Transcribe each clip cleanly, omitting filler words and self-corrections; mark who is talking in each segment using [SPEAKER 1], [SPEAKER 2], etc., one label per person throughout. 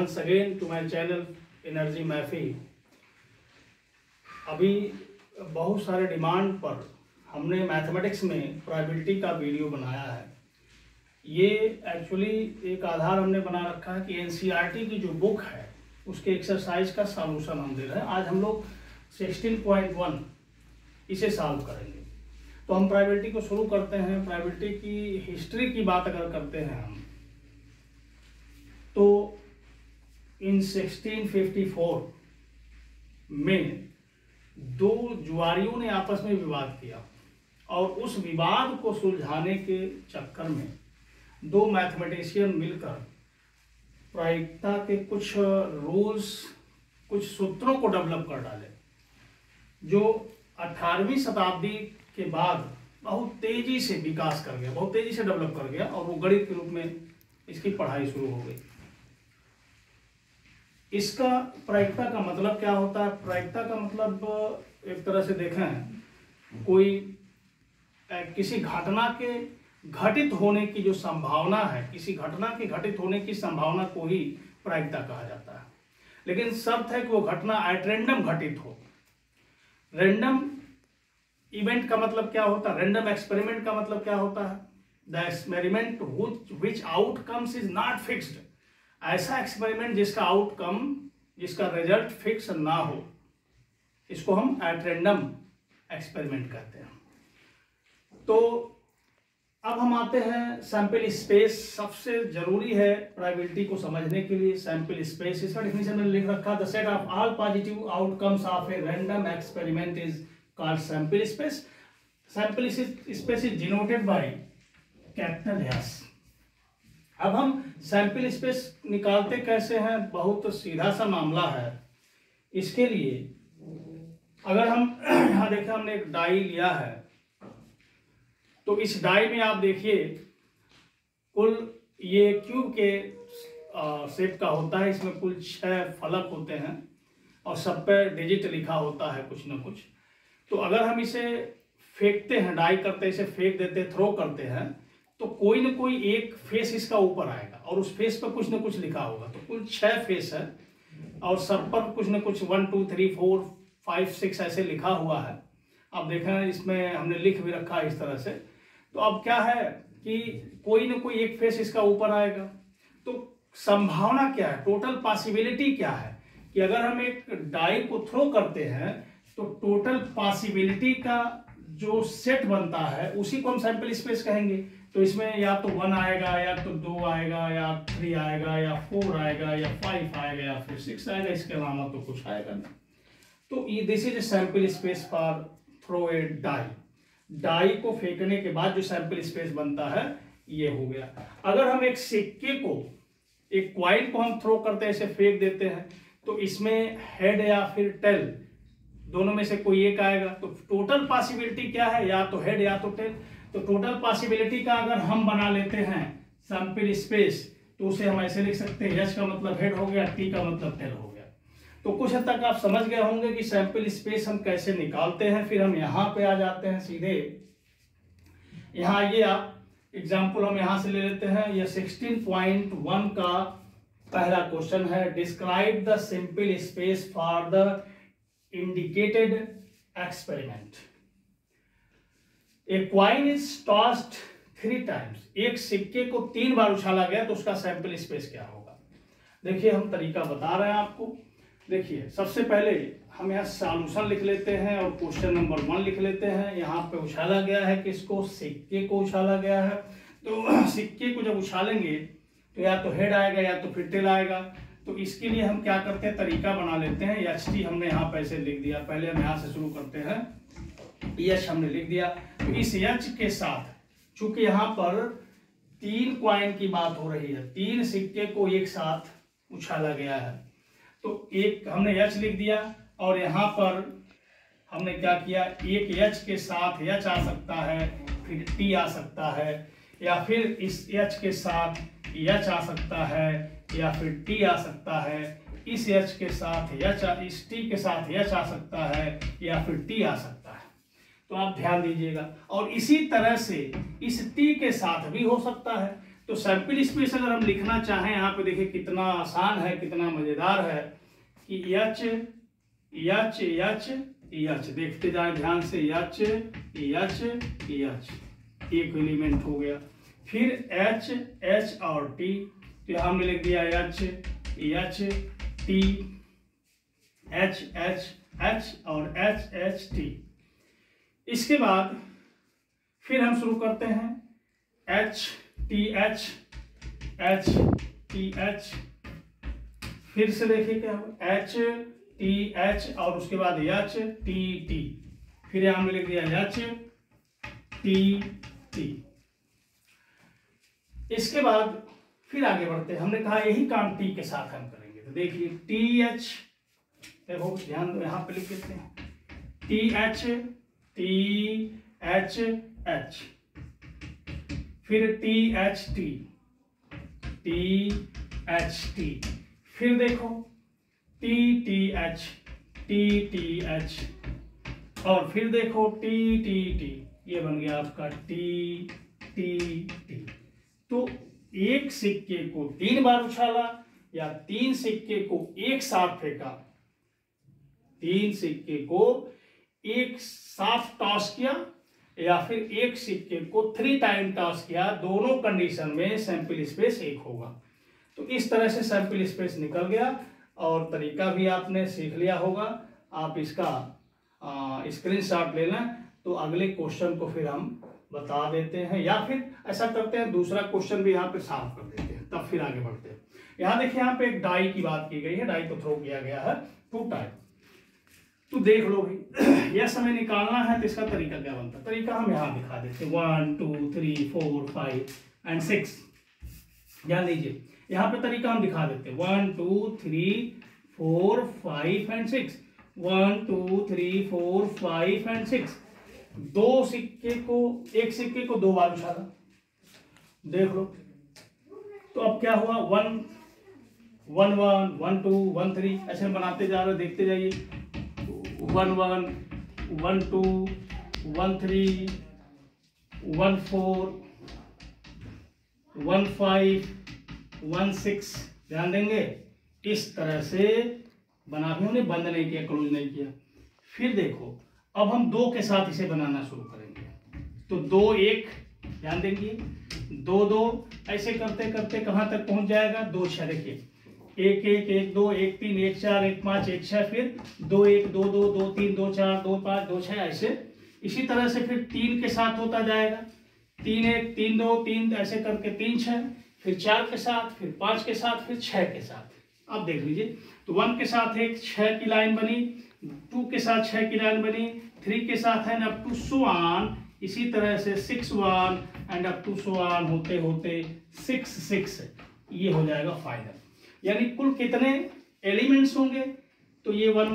[SPEAKER 1] once again to my channel energy महफिल। अभी बहुत सारे डिमांड पर हमने मैथमेटिक्स में प्रोबेबिलिटी का वीडियो बनाया है। ये एक्चुअली एक आधार हमने बना रखा है कि एनसीईआरटी की जो बुक है उसके एक्सरसाइज का सॉल्यूशन हम दे रहे हैं। आज हम लोग 16.1 इसे सॉल्व करेंगे। तो हम प्रोबेबिलिटी को शुरू करते हैं। प्रोबेबिलिटी की हिस्ट्री की बात अगर करते हैं हम, तो इन 1654 में दो जुआरियों ने आपस में विवाद किया और उस विवाद को सुलझाने के चक्कर में दो मैथमेटिशियन मिलकर प्रायिकता के कुछ रूल्स, कुछ सूत्रों को डेवलप कर डाले, जो 18वीं शताब्दी के बाद बहुत तेजी से विकास कर गया, बहुत तेजी से डेवलप कर गया और वो गणित के रूप में इसकी पढ़ाई शुरू हो गई। इसका प्रायिकता का मतलब क्या होता है? प्रायिकता का मतलब एक तरह से देखें, कोई किसी घटना के घटित होने की जो संभावना है, किसी घटना के घटित होने की संभावना को ही प्रायिकता कहा जाता है। लेकिन शर्त है कि वो घटना एट रैंडम घटित हो। रैंडम इवेंट का मतलब क्या होता है? रैंडम एक्सपेरिमेंट का मतलब क्या होता है? The experiment which outcomes is not fixed. ऐसा एक्सपेरिमेंट जिसका आउटकम, जिसका रिजल्ट फिक्स ना हो, इसको हम एट रैंडम एक्सपेरिमेंट कहते हैं। तो अब हम आते हैं सैंपल स्पेस। सबसे जरूरी है प्रोबेबिलिटी को समझने के लिए सैंपल स्पेस। इसका डेफिनेशन मैंने लिख रखा, the set of all positive outcomes of a random experiment is called sample space. Sample space is denoted by capital S. अब हम सैंपल स्पेस निकालते कैसे हैं? बहुत सीधा सा मामला है। इसके लिए अगर हम यहाँ देखें, हमने एक डाई लिया है, तो इस डाई में आप देखिए कुल ये क्यूब के शेप का होता है। इसमें कुल 6 फलक होते हैं और सब पे डिजिट लिखा होता है कुछ ना कुछ। तो अगर हम इसे फेंकते हैं, डाई करते इसे फेंक देते, थ्रो करते हैं, तो कोई ना कोई एक फेस इसका ऊपर आएगा और उस फेस पर कुछ ना कुछ लिखा होगा। तो कुल 6 फेस है और सब पर कुछ ना कुछ 1 2 3 4 5 6 ऐसे लिखा हुआ है। आप देखें, इसमें हमने लिख भी रखा है इस तरह से। तो अब क्या है कि कोई ना कोई एक फेस इसका ऊपर आएगा। तो संभावना क्या है, टोटल पॉसिबिलिटी क्या है कि अगर हम एक डाई को थ्रो करते हैं तो टोटल पॉसिबिलिटी का जो सेट बनता है उसी को हम सैंपल स्पेस कहेंगे। तो इसमें या तो 1 आएगा, या तो 2 आएगा, या 3 आएगा, या 4 आएगा, या 5 आएगा, या फिर 6 आएगा। इसके अलावा तो कुछ आएगा नहीं। तो ये this is sample space for throw a die. Die को फेंकने के बाद जो सैंपल स्पेस बनता है ये हो गया। अगर हम एक सिक्के को, एक क्वाइन को हम थ्रो करते हैं, ऐसे फेंक देते हैं, तो इसमें हेड या फिर टेल दोनों में से कोई एक आएगा। तो टोटल पॉसिबिलिटी क्या है? या तो हेड या तो टेल। तो टोटल पॉसिबिलिटी का अगर हम बना लेते हैं सैंपल स्पेस, तो उसे हम ऐसे लिख सकते हैं, एच का मतलब हेड हो गया, टी का मतलब टेल हो गया। तो कुछ हद तक आप समझ गए होंगे कि सैंपल स्पेस हम कैसे निकालते हैं। फिर हम यहाँ पे आ जाते हैं सीधे। यहाँ ये एग्जाम्पल हम यहाँ से ले लेते हैं। ये 16.1 का पहला क्वेश्चन है, describe the simple space for the indicated experiment. A coin is tossed 3 times. एक सिक्के को 3 बार उछाला गया तो उसका सैंपल स्पेस क्या होगा? देखिए, हम तरीका बता रहे हैं आपको। देखिए, सबसे पहले हम यहाँ सॉल्यूशन लिख लेते हैं और क्वेश्चन नंबर 1 लिख लेते हैं। यहाँ पे उछाला गया है किसको? सिक्के को उछाला गया है। तो सिक्के को जब उछालेंगे तो या तो हेड आएगा या तो फिर टेल आएगा। तो इसके लिए हम क्या करते हैं, तरीका बना लेते हैं। एच टी हमने यहाँ पे ऐसे लिख दिया। पहले हम यहाँ से शुरू करते हैं। एच हमने लिख दिया। तो इस एच के साथ, चूंकि यहाँ पर 3 क्वाइन की बात हो रही है, 3 सिक्के को एक साथ उछाला गया है, तो एक हमने एच लिख दिया। और यहाँ पर हमने क्या किया, एक एच के साथ एच आ सकता है, फिर टी आ सकता है, या फिर इस एच के साथ एच आ सकता है, या फिर टी आ सकता है। इस एच के साथ एच, इस टी के साथ एच आ सकता है, या फिर टी आ सकता है। तो आप ध्यान दीजिएगा। और इसी तरह से इस टी के साथ भी हो सकता है। तो सैंपल स्पेस अगर हम लिखना चाहें, यहाँ पे देखिए कितना आसान है, कितना मजेदार है कि एच एच एच एच, देखते जाए ध्यान से, एच एच एच, एक एलिमेंट हो गया। फिर एच एच और टी, तो यहाँ हमने लिख दिया H H T, H H H और एच एच टी। इसके बाद फिर हम शुरू करते हैं H T H, H T H, फिर से देखिए क्या हुआ, एच टी एच और उसके बाद एच टी टी, फिर यहां हमने लिख दिया एच टी टी। इसके बाद फिर आगे बढ़ते हैं, हमने कहा यही काम टी के साथ हम करेंगे, तो देखिए टी एच, देखो ध्यान दो यहां पे लिख देते हैं टी एच एच, फिर टी एच टी टी, फिर देखो टी एच और फिर देखो टी, ये बन गया आपका टी। तो एक सिक्के को 3 बार उछाला या 3 सिक्के को एक साथ फेंका, 3 सिक्के को एक साथ टॉस किया या फिर एक सिक्के को 3 टाइम टॉस किया, दोनों कंडीशन में सैंपल स्पेस 1 होगा। तो इस तरह से सैंपल स्पेस निकल गया और तरीका भी आपने सीख लिया होगा। आप इसका स्क्रीनशॉट लेना, तो अगले क्वेश्चन को फिर हम बता देते हैं, या फिर ऐसा करते हैं दूसरा क्वेश्चन भी यहाँ पे साफ कर देते हैं, तब फिर आगे बढ़ते हैं। यहाँ देखिए यहाँ पे एक डाई की बात की गई है, डाई को थ्रो किया गया है 2 टाइम। तो देख लो भाई, यह समय निकालना है तो इसका तरीका क्या बनता है, तरीका हम यहाँ दिखा देते हैं 1 2 3 4 5 एंड 6। ध्यान दीजिए यहाँ पे तरीका हम दिखा देते हैं 1 2 3 4 5 एंड 6, 1 2 3 4 5 एंड 6। एक सिक्के को 2 बार उछाला, देख लो। तो अब क्या हुआ, 1 1 1 1 2 1 3, ऐसे बनाते जा रहे, देखते जाइए 1 1 1 2 1 3 1 4 1 5 1 6। ध्यान देंगे इस तरह से बना, भी हमने बंद नहीं किया, क्लोज नहीं किया। फिर देखो अब हम 2 के साथ इसे बनाना शुरू करेंगे, तो 2 1, ध्यान देंगे 2 2, ऐसे करते करते कहां तक पहुंच जाएगा, 2 6, देखिए 1 1 1 2 1 3 1 4 1 5 1 6, फिर 2 1 2 2 2 3 2 4 2 5 2 6, ऐसे इसी तरह से फिर 3 के साथ होता जाएगा, 3 1 3 2 3, ऐसे करके 3 6, फिर 4 के साथ, फिर 5 के साथ, फिर 6 के साथ। अब देख लीजिए, तो 1 के साथ एक 6 की लाइन बनी, 2 के साथ 6 की लाइन बनी, 3 के साथ है अप टू सो ऑन, इसी तरह से 6 1 and up to so on होते होते 6 6, ये हो जाएगा फाइनल। यानी कुल कितने एलिमेंट्स होंगे, तो ये 1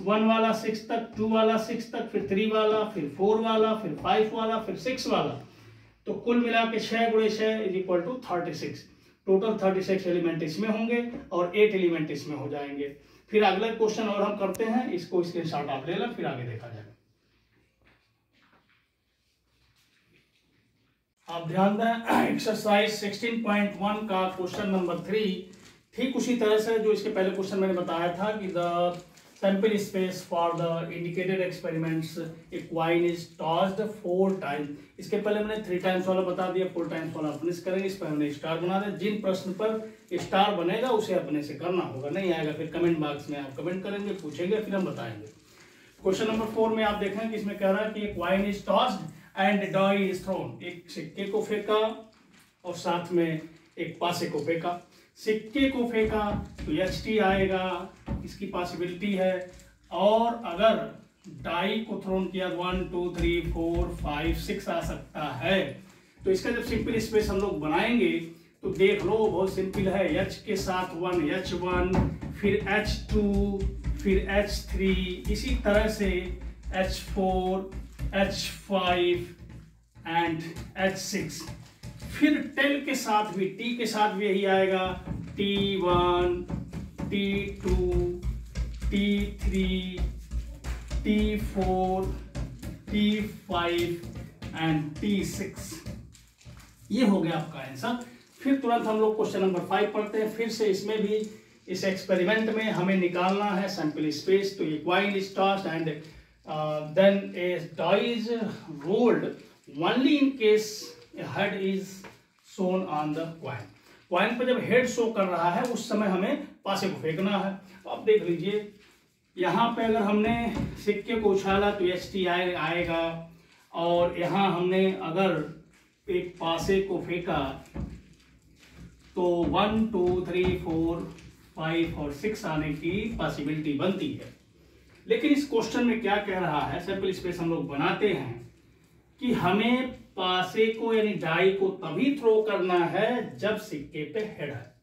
[SPEAKER 1] 1 वाला 6 तक, 2 वाला 6 तक, फिर 3 वाला, फिर 4 वाला, फिर 5 वाला, फिर 6 वाला, तो कुल मिला के 6 × 6 is equal to 36। Total 36 element इसमें होंगे और 8 एलिमेंट इसमें हो जाएंगे। फिर अगला क्वेश्चन और हम करते हैं, इसको स्क्रीनशॉट आप ले लो, फिर आगे देखा जाएगा। आप ध्यान दें, एक्सरसाइज 16.1 का क्वेश्चन नंबर 3 ठीक उसी तरह से जो इसके पहले क्वेश्चन मैंने बताया था कि the sample space for the indicated experiments A coin is tossed 4 times. इसके पहले मैंने 3 टाइम्स वाला बता दिया, 4 टाइम्स वाला अपने से करेंगे। इस पर हमने स्टार बना दिया, जिन प्रश्न पर स्टार बनेगा उसे अपने से करना होगा, नहीं आएगा फिर कमेंट बॉक्स में आप कमेंट करेंगे, पूछेंगे, फिर हम बताएंगे। क्वेश्चन नंबर 4 में आप देखें कि इसमें कह रहा है कि a coin is tossed and die is thrown. एक सिक्के को फेंका और साथ में एक पासे को फेंका। सिक्के को फेंका तो HT आएगा, इसकी पॉसिबिलिटी है। और अगर डाई को थ्रोन किया 1 2 3 4 5 6 आ सकता है। तो इसका जब सिंपल स्पेस हम लोग बनाएंगे तो देख लो बहुत सिंपल है, H के साथ 1 H1, फिर H2, फिर H3, इसी तरह से H4, H5 एंड H6। फिर टेल के साथ भी, T के साथ भी यही आएगा, T1, T2, T3, T4, T5 and T6। ये हो गया आपका आंसर। फिर तुरंत हम लोग क्वेश्चन नंबर 5 पढ़ते हैं। फिर से इसमें भी इस एक्सपेरिमेंट में हमें निकालना है सैंपल स्पेस। तो ये coin is tossed and then a die is rolled only in case head is shown on the coin. Coin पर जब हेड शो कर रहा है उस समय हमें पासे को फेंकना है। तो अब देख लीजिए, यहाँ पे अगर हमने सिक्के को उछाला तो HT आएगा, और यहाँ हमने अगर एक पासे को फेंका तो 1 2 3 4 5 और 6 आने की पॉसिबिलिटी बनती है। लेकिन इस क्वेश्चन में क्या कह रहा है, सैंपल स्पेस हम लोग बनाते हैं कि हमें पासे को यानी डाई को तभी थ्रो करना है जब सिक्के पे हेड है।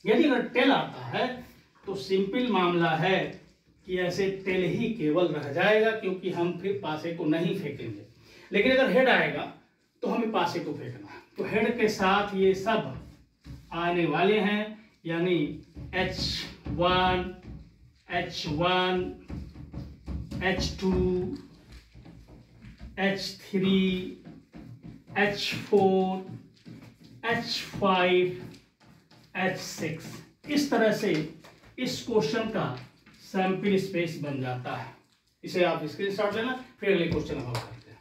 [SPEAKER 1] यदि अगर टेल आता है तो सिंपल मामला है कि ऐसे टेल ही केवल रह जाएगा, क्योंकि हम फिर पासे को नहीं फेंकेंगे। लेकिन अगर हेड आएगा तो हमें पासे को फेंकना है। तो हेड के साथ ये सब आने वाले हैं, यानी H1 H1 H2 H3 H4 H5 H6। इस तरह से इस क्वेश्चन का सैंपल स्पेस बन जाता है। इसे आप स्क्रीनशॉट लेना, फिर अगले क्वेश्चन हम करते हैं।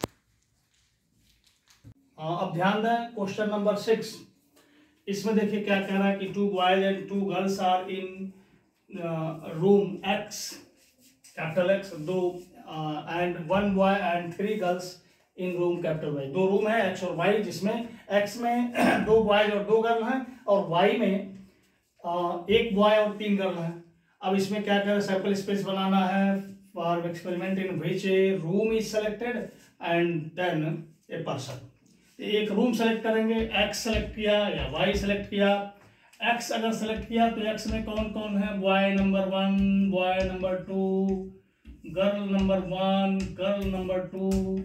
[SPEAKER 1] अब ध्यान दें क्वेश्चन नंबर 6। इसमें देखिए क्या कह रहा है कि 2 boys and 2 girls are in room X, capital X, 2 and 1 boy and 3 girls in room capital Y। 2 room है X और Y, जिसमें X में 2 बॉयज और 2 गर्ल हैं, और Y में 1 बॉय और 3 गर्ल हैं। अब इसमें क्या करें, सैंपल स्पेस बनाना है for experiment in which a room is selected and then a person. एक रूम सेलेक्ट करेंगे, X सेलेक्ट किया या Y सेलेक्ट किया। X अगर सेलेक्ट किया तो X में कौन कौन है, boy number 1, boy number 2, girl number 1, girl number 2।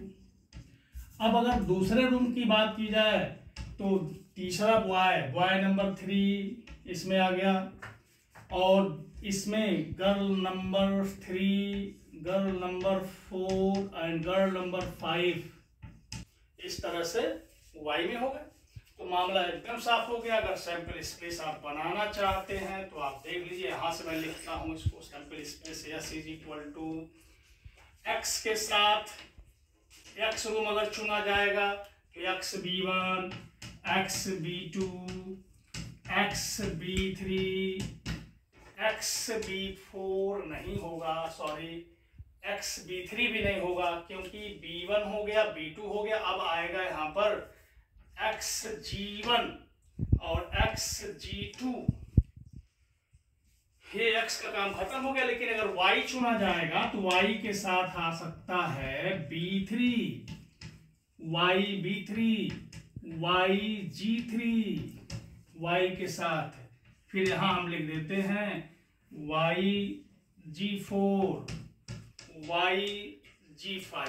[SPEAKER 1] अब अगर दूसरे रूम की बात की जाए तो तीसरा बॉय नंबर 3 इसमें आ गया, और इसमें girl number 3, girl number 4 and girl number 5 इस तरह से Y में हो गए। तो मामला एकदम साफ हो गया। अगर सैंपल स्पेस आप बनाना चाहते हैं तो आप देख लीजिए, यहां से मैं लिखता हूं इसको, sample space S is equal to X के साथ X रूम अगर चुना जाएगा तो XB1, XB2, XB3, XB4 नहीं होगा, सॉरी XB3 भी नहीं होगा, क्योंकि B1 हो गया, B2 हो गया। अब आएगा यहाँ पर XG1 और XG2। ये X का काम खत्म हो गया। लेकिन अगर Y चुना जाएगा तो Y के साथ आ सकता है B3, YB3, YG3, Y के साथ। फिर यहां हम लिख देते हैं YG4, YG5।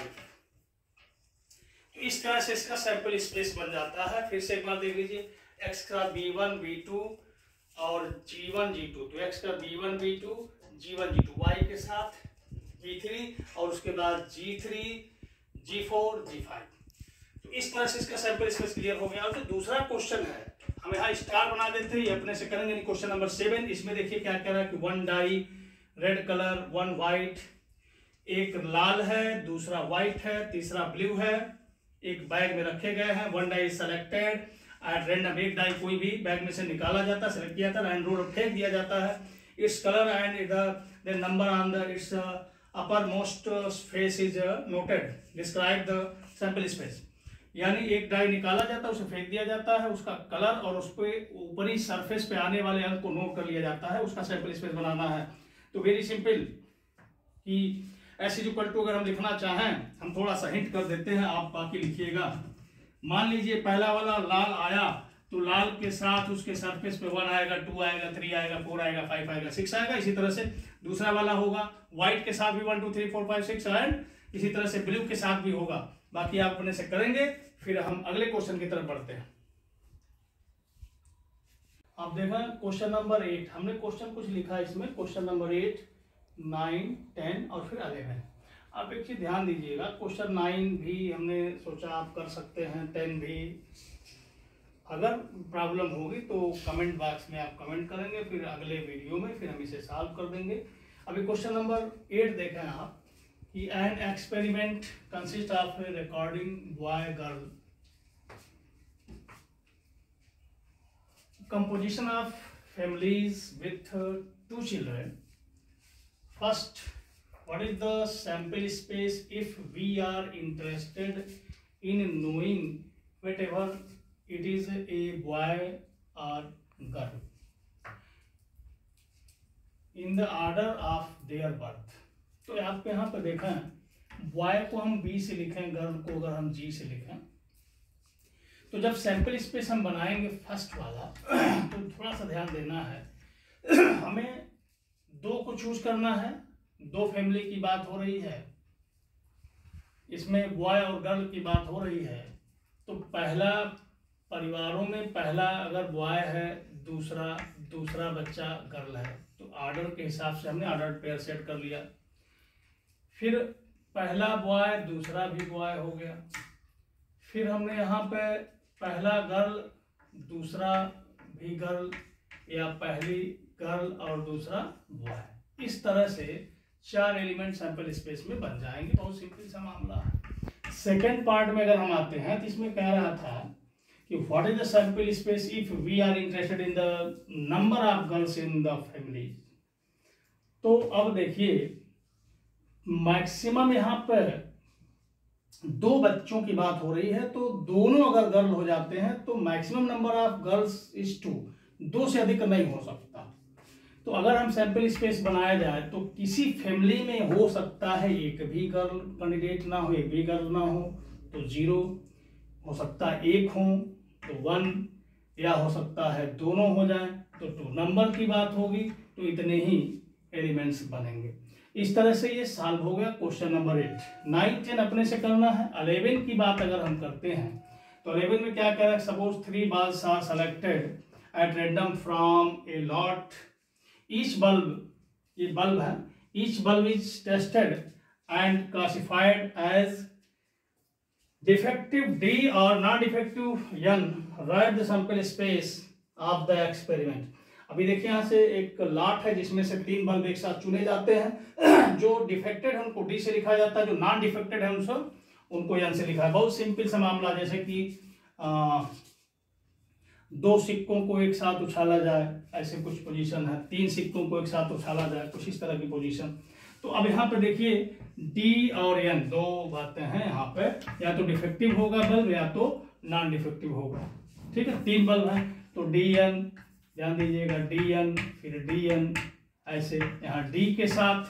[SPEAKER 1] तो इस तरह से इसका सैंपल स्पेस बन जाता है। फिर से एक बार देख लीजिए, X का B1 B2 और G1 G2। तो X का B1 B2 G1 G2, Y के साथ B3 और उसके बाद G3 G4 G5। तो इस तरह से इसका सैंपल स्पेस क्लियर हो गया। और जो दूसरा क्वेश्चन है, हम यहाँ स्टार बना देते हैं, ये अपने से करेंगे। क्वेश्चन नंबर 7, इसमें देखिए क्या कह रहा है कि 1 डाई रेड कलर, 1 वाइट, एक लाल है, दूसरा वाइट है, तीसरा ब्लू है, एक बैग में रखे गए हैं। 1 डाई सेलेक्टेड एट रैंडम, एक डाई कोई भी बैग में से निकाला जाता है, सेलेक्ट किया था, एंड रोड फेंक दिया जाता है। Its colour and the number on the it's upper most face is noted, describe the sample space. यानी एक डाई निकाला जाता है, उसे फेंक दिया जाता है, उसका कलर और उस पर ऊपरी सरफेस पे आने वाले अंक को नोट कर लिया जाता है, उसका सैंपल स्पेस बनाना है। तो वेरी सिंपल कि S इज इक्वल टू, अगर हम लिखना चाहें, हम थोड़ा सा हिंट कर देते हैं, आप बाकी लिखिएगा। मान लीजिए पहला वाला लाल आया तो लाल के साथ उसके सरफेस पे 1 आएगा, 2 आएगा, 3 आएगा, 4 आएगा, 5 आएगा, 6 आएगा। इसी तरह से दूसरा वाला होगा, व्हाइट के साथ भी 1 2 3 4 5 6 एंड इसी तरह से ब्लू के साथ भी होगा। बाकी आप अपने से करेंगे, फिर हम अगले क्वेश्चन की तरफ बढ़ते हैं। आप देखा क्वेश्चन नंबर 8, हमने क्वेश्चन कुछ लिखा है इसमें, क्वेश्चन नंबर 8, 9, 10 और फिर 11। आप एक चीज ध्यान दीजिएगा, क्वेश्चन 9 भी हमने सोचा आप कर सकते हैं, 10 भी, अगर प्रॉब्लम होगी तो कमेंट बॉक्स में आप कमेंट करेंगे, फिर अगले वीडियो में फिर हम इसे सॉल्व कर देंगे। अभी क्वेश्चन नंबर 8 देखें आप कि an experiment consist of recording boy girl, composition of families with 2 children. First, what is the sample space if we are interested in knowing whether it is a boy or girl in the order of their birth? तो आप यहाँ पे देखें, boy को हम B से लिखें, girl को अगर हम जी से लिखें, तो जब सैंपल स्पेस हम बनाएंगे फर्स्ट वाला तो थोड़ा सा ध्यान देना है। हमें 2 को चूज करना है, 2 फैमिली की बात हो रही है, इसमें बॉय और गर्ल की बात हो रही है। तो पहला परिवारों में पहला अगर बॉय है, दूसरा बच्चा गर्ल है, तो ऑर्डर के हिसाब से हमने ऑर्डर पेयर सेट कर लिया। फिर पहला बॉय दूसरा भी बॉय हो गया, फिर हमने यहाँ पे पहला गर्ल दूसरा भी गर्ल, या पहली गर्ल और दूसरा बॉय, इस तरह से 4 एलिमेंट सैंपल स्पेस में बन जाएंगे। बहुत सिंपल सा मामला है। सेकेंड पार्ट में अगर हम आते हैं तो इसमें कह रहा था कि what is the sample space if we are interested in the number of girls in the family. तो अब देखिए, मैक्सिमम यहाँ पर 2 बच्चों की बात हो रही है, तो दोनों अगर गर्ल हो जाते हैं तो maximum number of girls is 2, 2 से अधिक नहीं हो सकता। तो अगर हम सैंपल स्पेस बनाया जाए तो किसी फैमिली में हो सकता है एक भी गर्ल कैंडिडेट ना हो, एक भी गर्ल ना हो तो 0 हो सकता है, 1 हो तो 1, या हो सकता है दोनों हो जाए तो 2। नंबर की बात होगी तो इतने ही एलिमेंट्स बनेंगे। इस तरह से ये सॉल्व हो गया क्वेश्चन नंबर 8। 9, 10 अपने से करना है। 11 की बात अगर हम करते हैं तो 11 में क्या कह रहा है, suppose 3 balls are selected at random from a lot, each bulb, ये बल्ब है, each bulb is tested and classified as defective D और non defective N, right the sample space of the experiment. अभी देखिए यहाँ से एक lot है जिसमें से 3 बल्ब एक साथ चुने जाते हैं। जो डिफेक्टेड है उनको डी से लिखा जाता है, जो नॉन डिफेक्टेड है उनको एन से लिखा है। बहुत सिंपल सा मामला, जैसे कि 2 सिक्कों को एक साथ उछाला जाए, ऐसे कुछ पोजीशन है, 3 सिक्कों को एक साथ उछाला जाए, कुछ इस तरह की पोजीशन। तो अब यहाँ पे देखिए डी और एन 2 बातें हैं यहाँ पे, या तो डिफेक्टिव होगा बल्ब या तो नॉन डिफेक्टिव होगा। ठीक है, 3 बल्ब हैं तो डी एन, ध्यान दीजिएगा डी एन, फिर डी एन, ऐसे यहाँ डी के साथ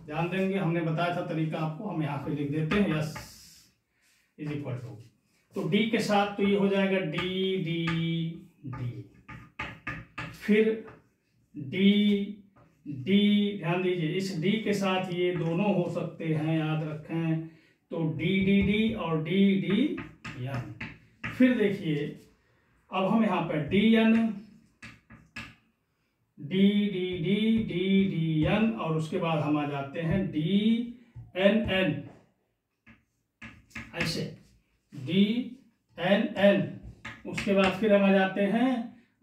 [SPEAKER 1] ध्यान देंगे। हमने बताया था तरीका आपको, हम यहाँ पे लिख देते हैं यस इज इक्वल टू, तो डी के साथ तो ये हो जाएगा डी डी डी, फिर डी डी, ध्यान दीजिए इस डी के साथ ये दोनों हो सकते हैं, याद रखें, तो डी डी डी और डी डी एन। फिर देखिए अब हम यहाँ पे D N, D D D D D N, और उसके बाद हम आ जाते हैं डी एन एन, ऐसे डी एन एन। उसके बाद फिर हम आ जाते हैं,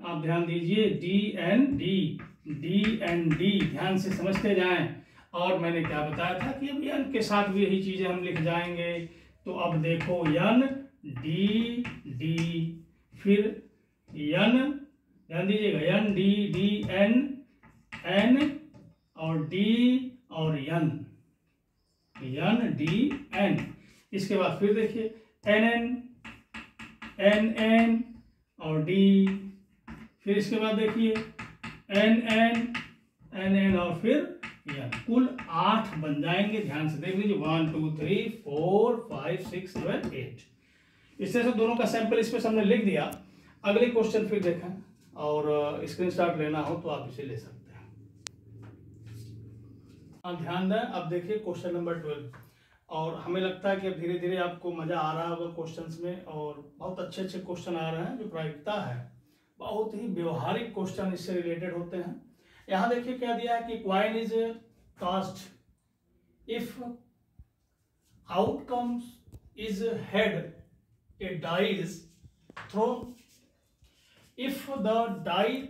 [SPEAKER 1] आप ध्यान दीजिए D N D, D N D, ध्यान से समझते जाएं। और मैंने क्या बताया था कि अब एन के साथ भी यही चीजें हम लिख जाएंगे। तो अब देखो एन डी डी, फिर एन, ध्यान दीजिएगा N D D N N, और डी और एन, एन डी एन। इसके बाद फिर देखिए एन एन एन एन और डी, फिर इसके बाद देखिए एन एन एन एन और फिर एन। कुल 8 बन जाएंगे, ध्यान से देख लीजिए 1 2 3 4 5 6 7 8। इस तरह से दोनों का सैंपल स्पेस हमने लिख दिया। अगले क्वेश्चन फिर देखें, और स्क्रीनशॉट लेना हो तो आप इसे ले सकते हैं। ध्यान दें, अब देखिए क्वेश्चन नंबर 12, और हमें लगता है कि अब धीरे धीरे आपको मजा आ रहा होगा क्वेश्चंस में, और बहुत अच्छे अच्छे क्वेश्चन आ रहे हैं। जो प्रायिकता है, बहुत ही व्यवहारिक क्वेश्चन इससे रिलेटेड होते हैं। यहाँ देखिए क्या दिया है कि coin is cast if outcomes is head, a die is thrown if the die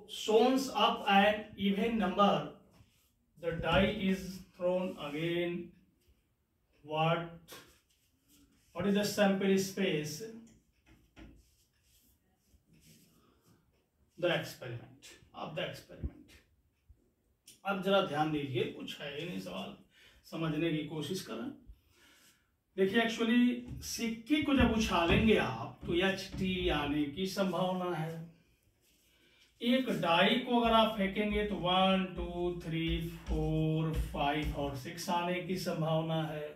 [SPEAKER 1] shows up an even number, the die is thrown again. What is the sample space? The experiment of the experiment. अब जरा ध्यान दीजिए, कुछ है ही नहीं, सवाल समझने की कोशिश करें। देखिए, एक्चुअली सिक्के को जब उछालेंगे आप तो HT आने की संभावना है। एक डाई को अगर आप फेंकेंगे तो 1 2 3 4 5 और 6 आने की संभावना है।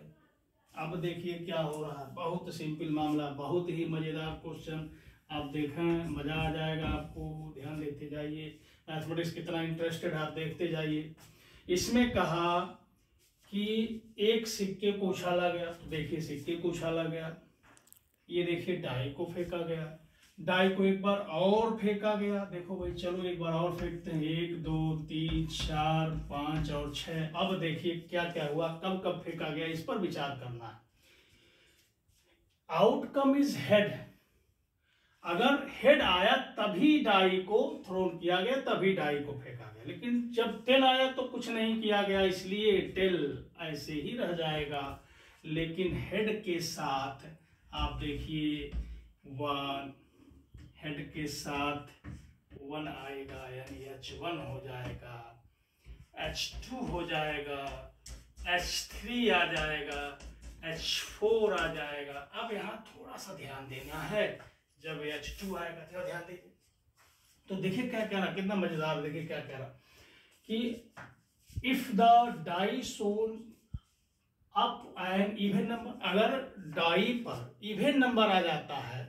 [SPEAKER 1] अब देखिए क्या हो रहा है, बहुत सिंपल मामला, बहुत ही मजेदार क्वेश्चन। आप देखें, मजा आ जाएगा आपको, ध्यान देते जाइए। मैथमेटिक्स कितना इंटरेस्टेड आप देखते जाइए। इसमें कहा कि एक सिक्के को उछाला गया, तो देखिए सिक्के को उछाला गया, ये देखिए डाई को फेंका गया, डाई को एक बार और फेंका गया। देखो भाई, चलो एक बार और फेंकते हैं, 1 2 3 4 5 और 6। अब देखिए क्या क्या हुआ, कब कब फेंका गया, इस पर विचार करना है। Outcome is head. अगर हेड आया तभी डाई को थ्रोन किया गया, तभी डाई को फेंका गया। लेकिन जब टेल आया तो कुछ नहीं किया गया, इसलिए टेल ऐसे ही रह जाएगा। लेकिन हेड के साथ आप देखिए 1, हेड के साथ 1 आएगा, यानी H1 हो जाएगा, H2 हो जाएगा, H3 आ जाएगा, H4 आ जाएगा। अब यहाँ थोड़ा सा ध्यान देना है, जब H2 आएगा तो ध्यान दीजिए। तो देखिए क्या कह रहा, कितना मजेदार, देखिए क्या कह रहा कि if the die shown up an even number, अगर डाई पर इवन नंबर आ जाता है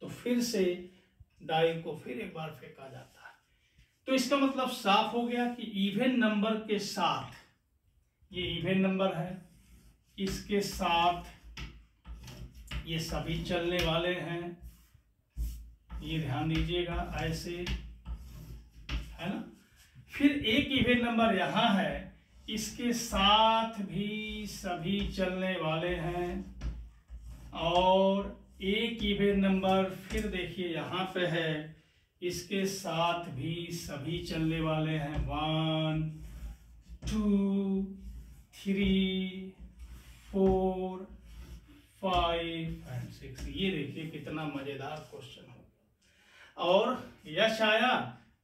[SPEAKER 1] तो फिर से डाई को फिर एक बार फेंका जाता है। तो इसका मतलब साफ हो गया कि इवन नंबर के साथ, ये इवन नंबर है, इसके साथ ये सभी चलने वाले हैं। ये ध्यान दीजिएगा, ऐसे है ना। फिर एक इवन नंबर यहां है, इसके साथ भी सभी चलने वाले हैं। और एक इवन नंबर फिर देखिए यहां पे है, इसके साथ भी सभी चलने वाले हैं। 1 2 3 4 5 और 6। ये देखिए कितना मजेदार क्वेश्चन हो। और यच आया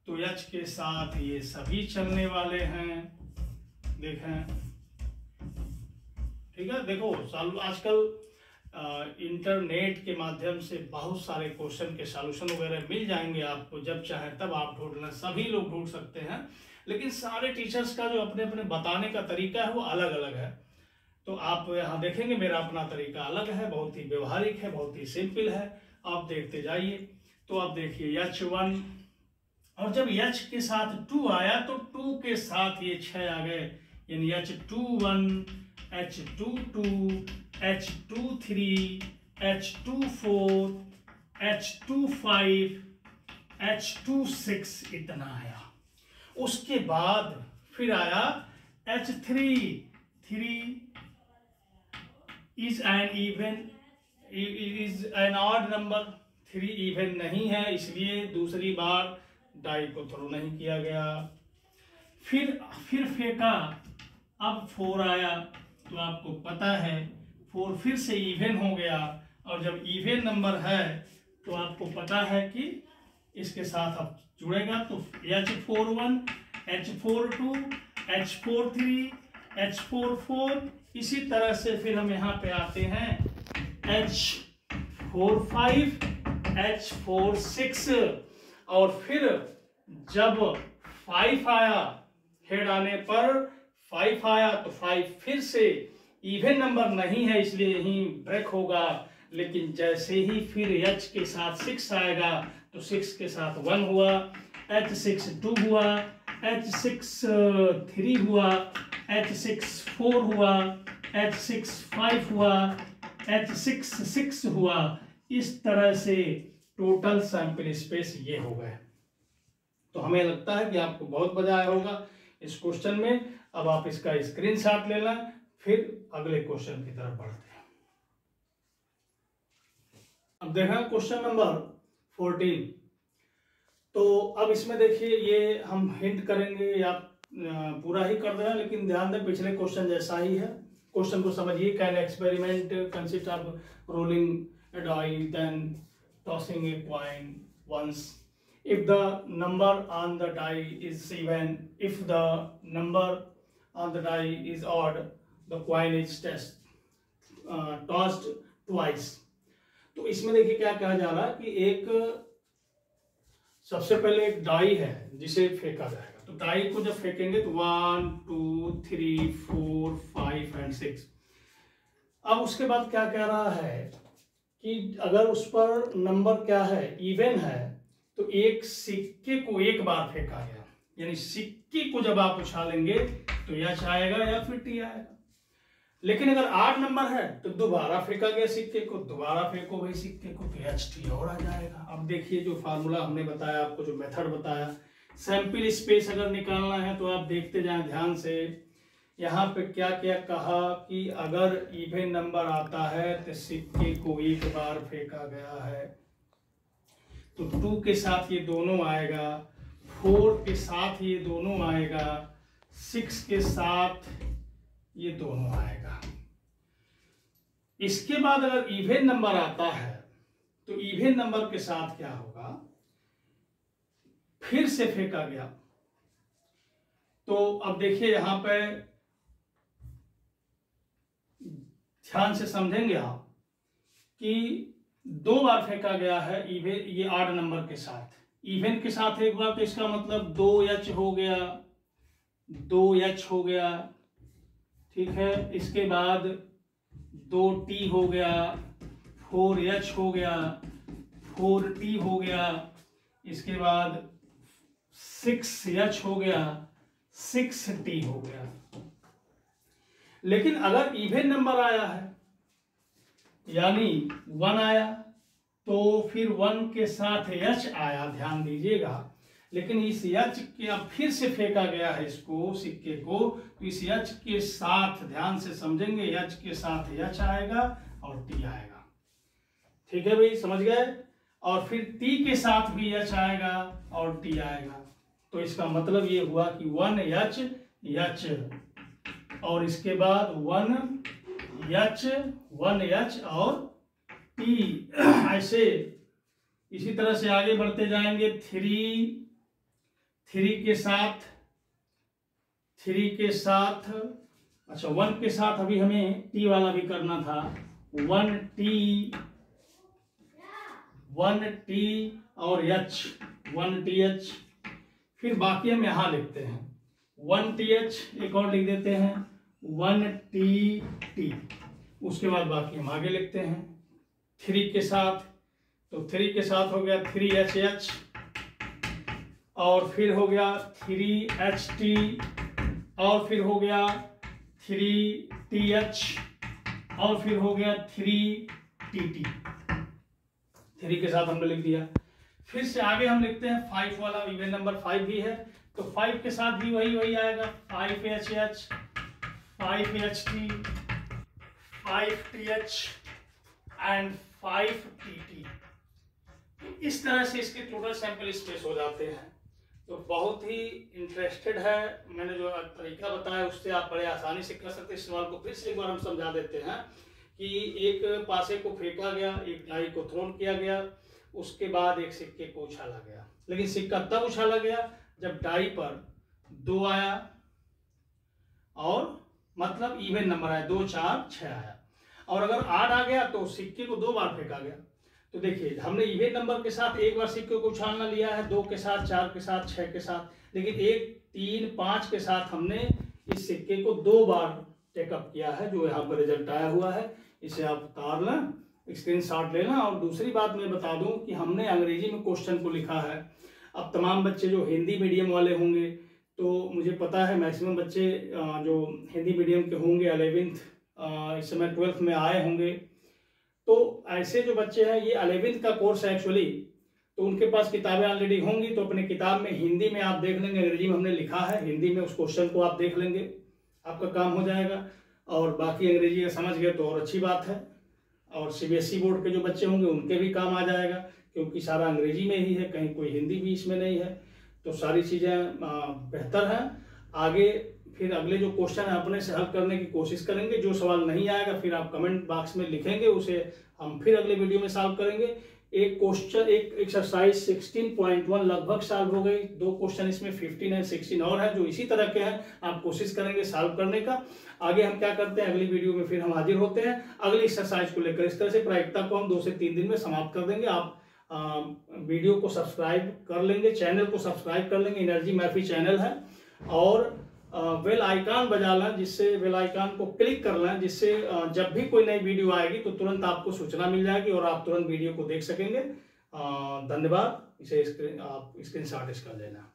[SPEAKER 1] तो यच के साथ ये सभी चलने वाले हैं, देखें, ठीक है। देखो आजकल इंटरनेट के माध्यम से बहुत सारे क्वेश्चन के सॉल्यूशन वगैरह मिल जाएंगे आपको, जब चाहे तब आप ढूंढना, सभी लोग ढूंढ सकते हैं। लेकिन सारे टीचर्स का जो अपने अपने बताने का तरीका है वो अलग अलग है। तो आप यहाँ देखेंगे मेरा अपना तरीका अलग है, बहुत ही व्यवहारिक है, बहुत ही सिंपल है, आप देखते जाइए। तो आप देखिए H1, और जब H के साथ 2 आया तो 2 के साथ ये 6 आ गए, यानी H21 H22 H23 H24 H25 H26 इतना आया। उसके बाद फिर आया H3 is an odd number, 3 even नहीं है, इसलिए दूसरी बार डाई को थ्रो नहीं किया गया। फिर फेंका, अब 4 आया, तो आपको पता है 4 फिर से इवन हो गया। और जब इवन नंबर है तो आपको पता है कि इसके साथ अब जुड़ेगा, तो H41 H42 H43 H44। इसी तरह से फिर हम यहाँ पे आते हैं H45 H46। और फिर जब 5 आया, हेड आने पर 5 आया तो 5 फिर से इवन नंबर नहीं है, इसलिए यहीं ब्रेक होगा। लेकिन जैसे ही फिर H के साथ 6 आएगा तो 6 के साथ 1 हुआ, H6 2 हुआ, H6 3 हुआ, H6 4 हुआ, H6 5 हुआ, H6 6 हुआ। इस तरह से टोटल सैंपल स्पेस ये हो गए। तो हमें लगता है कि आपको बहुत मजा आया होगा इस क्वेश्चन में। अब आप इसका स्क्रीनशॉट लेना, फिर अगले क्वेश्चन की तरफ बढ़ते हैं। अब देखा क्वेश्चन नंबर 14। तो अब इसमें देखिए, ये हम हिंट करेंगे या पूरा ही कर रहे हैं, लेकिन ध्यान दें पिछले क्वेश्चन जैसा ही है। क्वेश्चन को समझिए। Can experiment consist of rolling a die then tossing a coin once if the number on the die is even, if the number on the die is odd, the coin is tossed twice। तो इसमें देखिए क्या कहा जा रहा है कि एक सबसे पहले एक डाई है जिसे फेंका जाएगा। तो डाई को जब फेंकेंगे तो 1 2 3 4 5 एंड 6। अब उसके बाद क्या कह रहा है कि अगर उस पर नंबर क्या है, इवन है, तो एक सिक्के को एक बार फेंका गया, यानी सिक्के को जब आप उछालेंगे तो यच आएगा या फिर टी आएगा। लेकिन अगर 8 नंबर है तो दोबारा फेंका गया सिक्के को, दोबारा फेंको भाई सिक्के को, तो एच टी और आ जाएगा। अब देखिए जो फार्मूला हमने बताया आपको, जो मेथड बताया, सैंपल स्पेस अगर निकालना है तो आप देखते जाएं ध्यान से। यहाँ पे क्या क्या कहा कि अगर इवन नंबर आता है तो सिक्के को एक बार फेंका गया है, तो 2 के साथ ये दोनों आएगा, 4 के साथ ये दोनों आएगा, 6 के साथ ये दोनों आएगा। इसके बाद अगर इवन नंबर आता है तो इवन नंबर के साथ क्या होगा, फिर से फेंका गया। तो अब देखिए यहां पे ध्यान से समझेंगे आप कि 2 बार फेंका गया है इवन, ये 8 नंबर के साथ, इवन के साथ एक बार, तो इसका मतलब 2h हो गया, 2h हो गया, ठीक है। इसके बाद 2t हो गया, 4h हो गया, 4t हो गया, इसके बाद 6h हो गया, 6t हो गया। लेकिन अगर इवन नंबर आया है यानी 1 आया, तो फिर 1 के साथ h आया, ध्यान दीजिएगा। लेकिन इस h के फिर से फेंका गया है इसको, सिक्के को, तो इस h के साथ ध्यान से समझेंगे, h के साथ h आएगा और t आएगा। ठीक है भाई, समझ गए। और फिर t के साथ भी h आएगा और t आएगा। तो इसका मतलब ये हुआ कि 1h और इसके बाद 1h और t, ऐसे इसी तरह से आगे बढ़ते जाएंगे। 3 के साथ, अच्छा 1 के साथ अभी हमें t वाला भी करना था, 1t और h, 1th। फिर बाकी हम यहां लिखते हैं 1th, एक और लिख देते हैं 1tt। उसके बाद बाकी हम आगे लिखते हैं 3 के साथ, तो 3 के साथ हो गया 3hh और फिर हो गया 3ht और फिर हो गया 3th और फिर हो गया 3tt। 3 के साथ हमने लिख दिया। फिर से आगे हम लिखते हैं 5 वाला, इवन नंबर 5 भी है, तो 5 के साथ भी वही आएगा, 5hh, 5ht, 5th and 5tt। इस तरह से इसके टोटल सैंपल स्पेस हो जाते हैं। तो बहुत ही इंटरेस्टेड है, मैंने जो तरीका बताया उससे आप बड़े आसानी से कर सकते हैं। इस सवाल को फिर से एक बार हम समझा देते हैं कि एक पासे को फेंका गया, एक डाई को थ्रोन किया गया, उसके बाद एक सिक्के को उछाला गया। लेकिन सिक्का तब उछाला गया जब डाई पर 2 आया और मतलब इवन नंबर आया, 2 4 6 आया, और अगर 8 आ गया तो सिक्के को 2 बार फेंका गया। तो देखिए हमने इवन नंबर के साथ एक बार सिक्के को उछालना लिया है, 2 के साथ, 4 के साथ, 6 के साथ, लेकिन 1 3 5 के साथ हमने इस सिक्के को 2 बार टेकअप किया है, जो यहाँ पर रिजल्ट आया हुआ है। इसे आप उतार लें, स्क्रीनशॉट लेना। और दूसरी बात मैं बता दूं कि हमने अंग्रेजी में क्वेश्चन को लिखा है। अब तमाम बच्चे जो हिंदी मीडियम वाले होंगे, तो मुझे पता है मैक्सिमम बच्चे जो हिंदी मीडियम के होंगे 11th इस समय 12th में आए होंगे, तो ऐसे जो बच्चे हैं, ये 11th का कोर्स है एक्चुअली, तो उनके पास किताबें ऑलरेडी होंगी, तो अपने किताब में हिंदी में आप देख लेंगे, अंग्रेजी में हमने लिखा है, हिंदी में उस क्वेश्चन को आप देख लेंगे, आपका काम हो जाएगा। और बाकी अंग्रेजी का समझ गए तो और अच्छी बात है। और CBSE बोर्ड के जो बच्चे होंगे उनके भी काम आ जाएगा, क्योंकि सारा अंग्रेजी में ही है, कहीं कोई हिंदी भी इसमें नहीं है, तो सारी चीज़ें बेहतर हैं। आगे फिर अगले जो क्वेश्चन है अपने से हल करने की कोशिश करेंगे। जो सवाल नहीं आएगा फिर आप कमेंट बॉक्स में लिखेंगे, उसे हम फिर अगले वीडियो में सॉल्व करेंगे। एक क्वेश्चन, एक एक्सरसाइज 16.1 लगभग सॉल्व हो गई। 2 क्वेश्चन इसमें 15 एंड 16 और है जो इसी तरह के हैं, आप कोशिश करेंगे सॉल्व करने का। आगे हम क्या करते हैं, अगली वीडियो में फिर हम हाजिर होते हैं अगली एक्सरसाइज को लेकर। इस तरह से प्रायिकता को हम 2 से 3 दिन में समाप्त कर देंगे। आप वीडियो को सब्सक्राइब कर लेंगे, चैनल को सब्सक्राइब कर लेंगे, एनर्जी मैफी चैनल है, और बेल आइकन बजा लें, जिससे बेल आइकन को क्लिक कर लें, जिससे जब भी कोई नई वीडियो आएगी तो तुरंत आपको सूचना मिल जाएगी और आप तुरंत वीडियो को देख सकेंगे। धन्यवाद। इसे आप स्क्रीनशॉट इसका लेना।